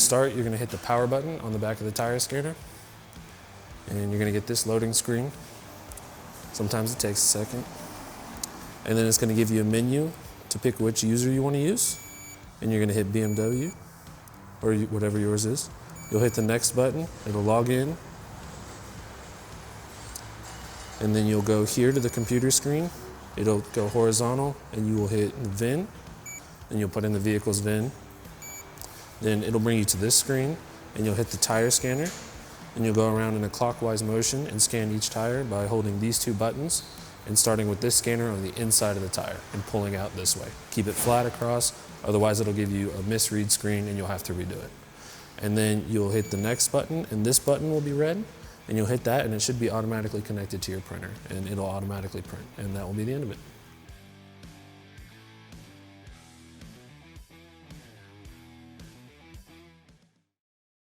start, you're gonna hit the power button on the back of the tire scanner, and you're gonna get this loading screen. Sometimes it takes a second. And then it's gonna give you a menu to pick which user you wanna use. And you're gonna hit BMW, or whatever yours is. You'll hit the next button, it'll log in. And then you'll go here to the computer screen. It'll go horizontal, and you will hit VIN, and you'll put in the vehicle's VIN. Then it'll bring you to this screen, and you'll hit the tire scanner, and you'll go around in a clockwise motion and scan each tire by holding these two buttons, and starting with this scanner on the inside of the tire and pulling out this way. Keep it flat across, otherwise it'll give you a misread screen and you'll have to redo it. And then you'll hit the next button, and this button will be red, and you'll hit that, and it should be automatically connected to your printer, and it'll automatically print, and that will be the end of it.